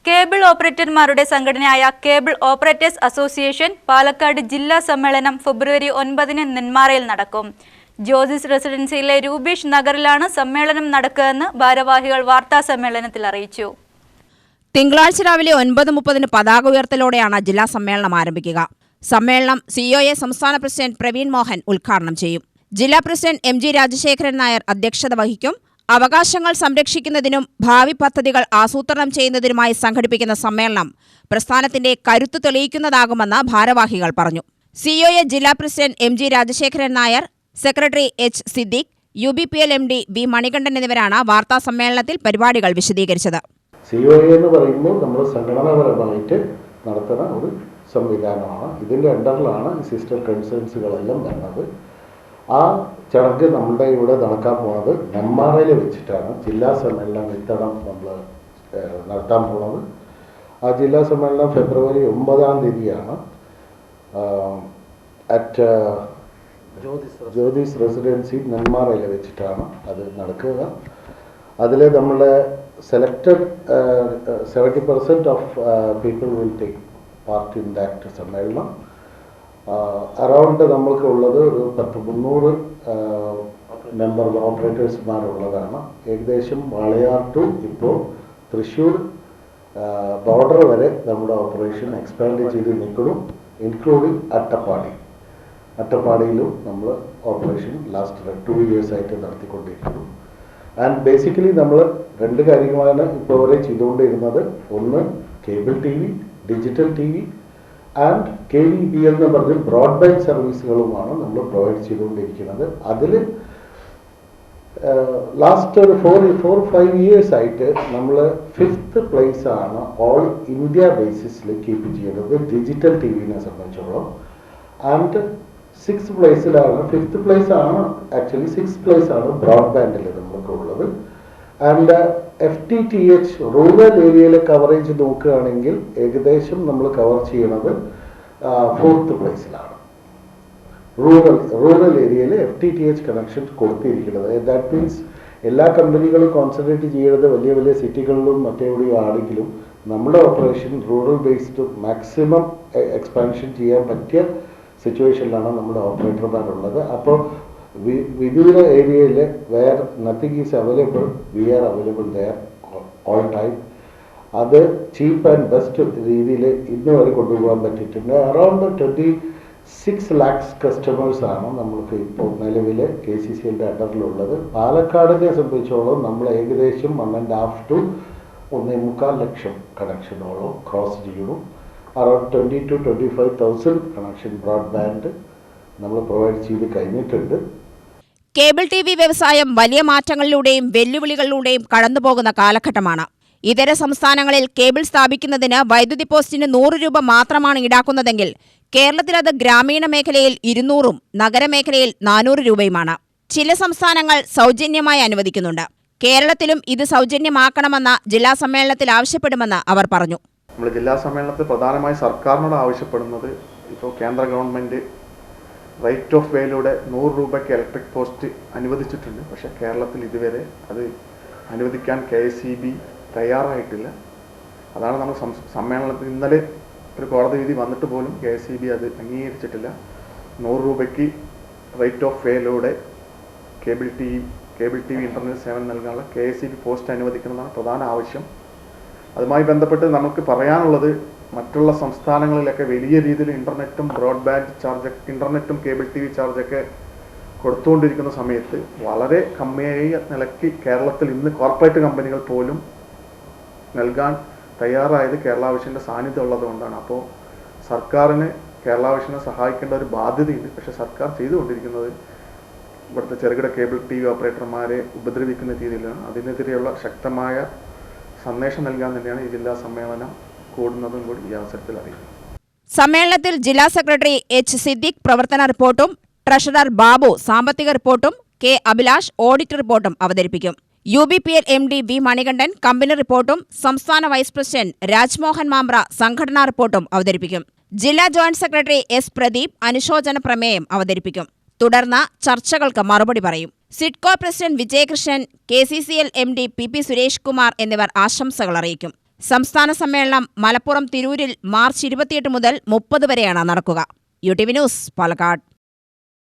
Cable ഓപ്പറേറ്റർമാരുടെ സംഘടനയായ cable operators association Palakkad ജില്ലാ സമ്മേളനം ഫെബ്രുവരി 9-ന് നെന്മാറയിൽ നടക്കും. ജോസിസ് റെസിഡൻസിയിലെ രൂപേഷ് നഗറിലാണ് സമ്മേളനം നടക്കുകയെന്ന് ഭാരവാഹികൾ വാർത്താസമ്മേളനത്തിൽ അറിയിച്ചു. തിങ്കളാഴ്ച രാവിലെ 9:30-ന് പതാക ഉയർത്തലോടെയാണ് ജില്ലാ സമ്മേളനം ആരംഭിക്കുക. സമ്മേളനം COA സംസ്ഥാന പ്രസിഡന്റ് പ്രവീൺ മോഹൻ ഉദ്ഘാടനം ചെയ്യും. ജില്ലാ പ്രസിഡന്റ് MG രാജശേഖരൻ നായർ അധ്യക്ഷത വഹിക്കും. അവകാശങ്ങൾ സംരക്ഷിക്കുന്നതിനും ഭാവി പദ്ധതികൾ ആസൂത്രണം ചെയ്യുന്നതിനുമായി സംഘടിപ്പിക്കുന്ന സമ്മേളനം പ്രസ്ഥാനത്തിന്റെ കരുത്ത് തെളിയിക്കുന്നതാകുമെന്ന് ഭാരവാഹികൾ പറഞ്ഞു. COA ജില്ലാ president MG Rajasekharan Nair, secretary H Siddique, UBPL MD V Manikandan എന്നിവരാണ് വാർത്താ സമ്മേളനത്തിൽ പരിപാടികൾ വിശദീകരിച്ചത്. COA എന്ന് പറയുമ്പോൾ നമ്മൾ സംഘടനാപരമായിട്ട് നടത്തുന്ന ഒരു സംവിധാനമാണ്. ഇതിൻ്റെ അണ്ടറിലാണ് ഈ സിസ്റ്റർ കൺസേൺസുകളെല്ലാം വരുന്നത്. ആ ചടങ്ങ് നമ്മുടെ ഇവിടെ നടക്കാൻ പോകുന്നത് നെന്മാറയിൽ വെച്ചിട്ടാണ്. ജില്ലാ സമ്മേളനം ഇത്തവണ നമ്മൾ നടത്താൻ പോകുന്നത്. ആ ജില്ലാ സമ്മേളനം ഫെബ്രുവരി 9-ാം അറ്റ് ജ്യോതിസ് റെസിഡൻസി നെന്മാറയിൽ വെച്ചിട്ടാണ് അത് നടക്കുക. അതിൽ നമ്മളെ selected 70% of people will take part in that സമ്മേളനം. അറൗണ്ട് നമ്മൾക്ക് ഉള്ളത് ഒരു 300 മെമ്പർ ഓപ്പറേറ്റേഴ്സ്മാരുള്ളതാണ്. ഏകദേശം വാളയാർ ടു ഇപ്പോൾ തൃശ്ശൂർ ബോർഡർ വരെ നമ്മുടെ ഓപ്പറേഷൻ എക്സ്പാൻഡ് ചെയ്ത് നിൽക്കണം, ഇൻക്ലൂഡിങ് അട്ടപ്പാടിയിലും നമ്മൾ ഓപ്പറേഷൻ ലാസ്റ്റ് 2 years ആയിട്ട് നടത്തിക്കൊണ്ടിരിക്കുന്നു. ആൻഡ് ബേസിക്കലി നമ്മൾ 2 കാര്യങ്ങളാണ് ഇപ്പോൾ വരെ ചെയ്തുകൊണ്ടിരുന്നത്. ഒന്ന് cable TV, digital TV and KVBL എന്ന് പറഞ്ഞ് ബ്രോഡ്ബാൻഡ് സർവീസുകളുമാണ് നമ്മൾ പ്രൊവൈഡ് ചെയ്തുകൊണ്ടിരിക്കുന്നത്. അതിൽ ലാസ്റ്റ് ഒരു 4-5 years ആയിട്ട് നമ്മൾ 5th place ആണ് ഓൾ ഇന്ത്യ ബേസിസിൽ കീപ്പ് ചെയ്യുന്നത് ഡിജിറ്റൽ TVനെ സംബന്ധിച്ചോളം. ആൻഡ് 6th പ്ലേസിലാണ്, 5th place ആണ് ആക്ച്വലി 6th place ആണ് ബ്രോഡ്ബാൻഡിൽ നമുക്ക് ഉള്ളത്. ആൻഡ് FTTH റൂറൽ ഏരിയയിലെ കവറേജ് നോക്കുകയാണെങ്കിൽ ഏകദേശം നമ്മൾ കവർ ചെയ്യണത് 4th പ്ലേസിലാണ്. റൂറൽ ഏരിയയിൽ FTTH കണക്ഷൻ കൊടുത്തിരിക്കുന്നത്. ദാറ്റ് മീൻസ് എല്ലാ കമ്പനികളും കോൺസെൻട്രേറ്റ് ചെയ്യുന്നത് വലിയ വലിയ സിറ്റികളിലും മറ്റെവിടെയും ആണെങ്കിലും നമ്മുടെ operation rural based maximum expansion ചെയ്യാൻ പറ്റിയ സിറ്റുവേഷനിലാണ് നമ്മുടെ ഓപ്പറേറ്റർമാരുള്ളത്. അപ്പോൾ വിദൂര ഏരിയയിൽ where nothing is available, we are available there all time. അത് ചീപ്പ് ആൻഡ് ബെസ്റ്റ് രീതിയിൽ ഇന്ന് വരെ കൊണ്ടുപോകാൻ പറ്റിയിട്ടുണ്ട്. അറൗണ്ട് 26 lakhs കസ്റ്റമേഴ്സാണ് നമ്മൾക്ക് ഇപ്പോൾ നിലവിൽ KCCLന്റെ അണ്ടറിലുള്ളത്. പാലക്കാടിനെ സംബന്ധിച്ചോളം നമ്മൾ ഏകദേശം 1.5 to 1.25 ലക്ഷം കണക്ഷനോളം ക്രോസ് ചെയ്യണം. അറൗണ്ട് 20,000 to 25,000 കണക്ഷൻ ബ്രോഡ്ബാൻഡ് നമ്മൾ പ്രൊവൈഡ് ചെയ്ത് കഴിഞ്ഞിട്ടുണ്ട്. കേബിൾ TV വ്യവസായം വലിയ മാറ്റങ്ങളിലൂടെയും വെല്ലുവിളികളിലൂടെയും കടന്നുപോകുന്ന കാലഘട്ടമാണ്. ഇതര സംസ്ഥാനങ്ങളിൽ കേബിൾ സ്ഥാപിക്കുന്നതിന് വൈദ്യുതി പോസ്റ്റിന് 100 രൂപ മാത്രമാണ് ഈടാക്കുന്നതെങ്കിൽ കേരളത്തിൽ അത് ഗ്രാമീണ മേഖലയിൽ 200-ഉം നഗരമേഖലയിൽ 400 രൂപയുമാണ്. ചില സംസ്ഥാനങ്ങൾ സൗജന്യമായി അനുവദിക്കുന്നുണ്ട്. കേരളത്തിലും ഇത് സൗജന്യമാക്കണമെന്ന ജില്ലാ സമ്മേളനത്തിൽ ആവശ്യപ്പെടുമെന്ന് അവർ പറഞ്ഞു. നമ്മൾ ജില്ലാ സമ്മേളനത്തിൽ പ്രധാനമായി സർക്കാരിനോട് ആവശ്യപ്പെടുന്നത്, ഇപ്പോൾ കേന്ദ്ര ഗവൺമെൻറ് റൈറ്റ് ഓഫ് വേയിലൂടെ 100 രൂപയ്ക്ക് ഇലക്ട്രിക് പോസ്റ്റ് അനുവദിച്ചിട്ടുണ്ട്. പക്ഷേ കേരളത്തിൽ ഇതുവരെ അത് അനുവദിക്കാൻ KSEB തയ്യാറായിട്ടില്ല. അതാണ് നമ്മൾ സമ്മേളനത്തിൽ ഇന്നലെ ഒരു കോടതി വിധി വന്നിട്ട് പോലും KSEB അത് അംഗീകരിച്ചിട്ടില്ല. 100 രൂപയ്ക്ക് റൈറ്റ് ഓഫ് വേയിലൂടെ കേബിൾ TV ഇൻ്റർനെറ്റ് സേവനം നൽകാനുള്ള KSEB പോസ്റ്റ് അനുവദിക്കുന്നതാണ് പ്രധാന ആവശ്യം. അതുമായി ബന്ധപ്പെട്ട് നമുക്ക് പറയാനുള്ളത്, മറ്റുള്ള സംസ്ഥാനങ്ങളിലൊക്കെ വലിയ രീതിയിൽ ഇൻ്റർനെറ്റും ബ്രോഡ്ബാൻഡ് ചാർജ്, ഇൻ്റർനെറ്റും കേബിൾ TV ചാർജൊക്കെ കൊടുത്തുകൊണ്ടിരിക്കുന്ന സമയത്ത് വളരെ കമ്മിയായ നിലയ്ക്ക് കേരളത്തിൽ ഇന്ന് കോർപ്പറേറ്റ് കമ്പനികൾ പോലും നൽകാൻ തയ്യാറായത് കേരള വിഷൻ്റെ സാന്നിധ്യം ഉള്ളതുകൊണ്ടാണ്. അപ്പോൾ സർക്കാരിന് കേരള വിഷനെ സഹായിക്കേണ്ട ഒരു ബാധ്യതയുണ്ട്. പക്ഷേ സർക്കാർ ചെയ്തുകൊണ്ടിരിക്കുന്നത് ഇവിടുത്തെ ചെറുകിട കേബിൾ TV ഓപ്പറേറ്റർമാരെ ഉപദ്രവിക്കുന്ന രീതിയിലാണ്. അതിനെതിരെയുള്ള ശക്തമായ സന്ദേശം നൽകാൻ തന്നെയാണ് ഈ ജില്ലാ സമ്മേളനം കൂടുന്നതും കൂടി ഈ അവസരത്തിൽ അറിയിക്കും. സമ്മേളനത്തിൽ ജില്ലാ സെക്രട്ടറി H സിദ്ദീഖ് പ്രവർത്തന റിപ്പോർട്ടും ട്രഷറർ ബാബു സാമ്പത്തിക റിപ്പോർട്ടും K അഭിലാഷ് ഓഡിറ്റ് റിപ്പോർട്ടും അവതരിപ്പിക്കും. UBPL MD V Manikandan company റിപ്പോർട്ടും സംസ്ഥാന വൈസ് പ്രസിഡന്റ് രാജ്മോഹൻ മാമ്പ്ര സംഘടനാ റിപ്പോർട്ടും അവതരിപ്പിക്കും. ജില്ലാ ജോയിന്റ് സെക്രട്ടറി S പ്രദീപ് അനുശോചന പ്രമേയം അവതരിപ്പിക്കും. തുടർന്ന് ചർച്ചകൾക്ക് മറുപടി പറയും. SIDCO president Vijayakrishnan, KCCL MD PP Suresh Kumar എന്നിവർ ആശംസകൾ അറിയിക്കും. സംസ്ഥാന സമ്മേളനം മലപ്പുറം തിരൂരിൽ മാർച്ച് 28 മുതൽ 30 വരെയാണ് നടക്കുക. UTV news, Palakkad.